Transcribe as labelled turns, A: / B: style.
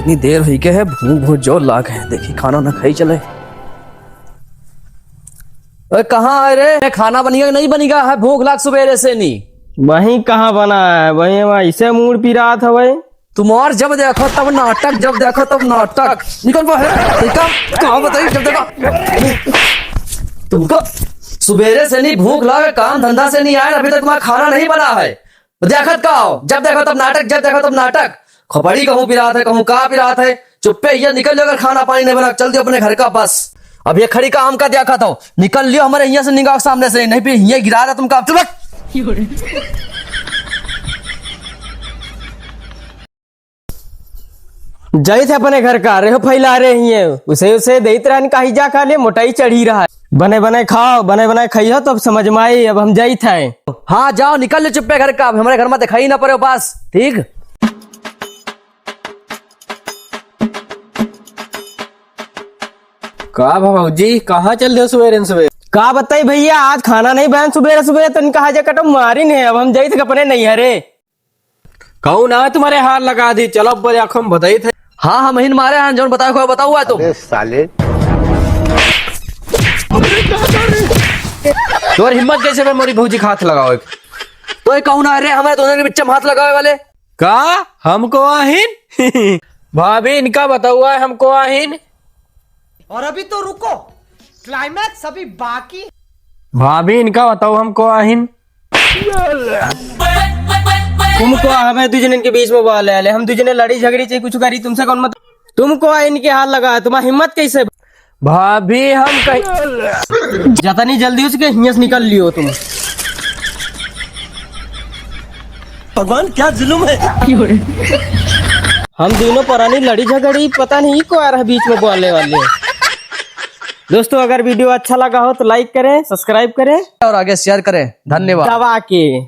A: इतनी देर हुई के है, भूख बहुत जोर लाग है। देखी खाना ना खाई चले। अरे कहाँ है रे? खाना बनेगा नहीं बनेगा है? भूख लाग सुबह से नहीं।
B: वही कहाँ बना है, वही ऐसे मूड पी रहा था भाई।
A: तुम और जब देखो तब नाटक, जब देखो तब नाटक। निकल बाहर। कहाँ बताइए जब देखो तुमको सुबेरे से नहीं भूख लगे, काम धंधा से नहीं आए, अभी तक तुम्हारा खाना नहीं बना है। देखत का हो, जब देखो तब नाटक, जब देखो तब नाटक। खोपड़ी कहूँ पिरात है, कहूँ कहाँ पिरात है। चुप्पे ये निकल जाओ, अगर खाना पानी नहीं बना चल दियो अपने घर का बस। अब ये खड़ी का आम का देखा था, निकल लियो हमारे यहाँ से, निगाह सामने से, नहीं फिर ये गिरा रहा तुम काम। चुप
B: जई थे अपने घर का रेहो फैला रहे हैं, उसे देत रहन का ही जा खा ले, मोटाई चढ़ी रहा है। बने बने खाओ, बने बने खाइयो तब समझ में आई। अब हम जाई थे।
A: हाँ जाओ, निकल ले चुप्पे घर का, हमारे घर में दिखाई ना पड़े पास। ठीक
B: का भाजी कहाँ चल रहे सवेरे सवेरे? का बताई भैया, आज खाना नहीं बहन सुबह सुबह तन कहा जा कटो मारी नहीं। अब हम जाई थे अपने नहीं हरे कहूँ ना तुम्हारे हाथ लगा दी। चलो बड़े आंखों में बताई थे।
A: हाँ हम हिन मारे हैं, जो बताओ बताओ है तुम
C: साले।
A: तोर हिम्मत कैसे में मोरी भौजी हाथ लगाओ? तो ये कहूँ ना रे, हमारे दोनों के बीच में हाथ लगावे वाले
B: का हमको आहिन भाभी इनका बताओ है हमको आहिन।
D: और अभी तो रुको, क्लाइमैक्स अभी बाकी।
B: भाभी इनका बताओ हमको आहिन। तुमको हमें दुजने के बीच में बोले आले, हम दुजने लड़ी झगड़ी चाहिए कुछ करी, तुमसे कौन मत। तुमको इनके हाथ लगा, तुम्हारी हिम्मत कैसे? भाभी हम कहीं जतनी जल्दी उसके हियस निकल लियो तुम।
D: भगवान क्या जुल्म है।
B: हम दोनों पुरानी लड़ी झगड़ी पता नहीं को आ रहा बीच में बोलने वाले। दोस्तों अगर वीडियो अच्छा लगा हो तो लाइक करें, सब्सक्राइब करें
A: और आगे शेयर करें। धन्यवाद।
B: दबा के।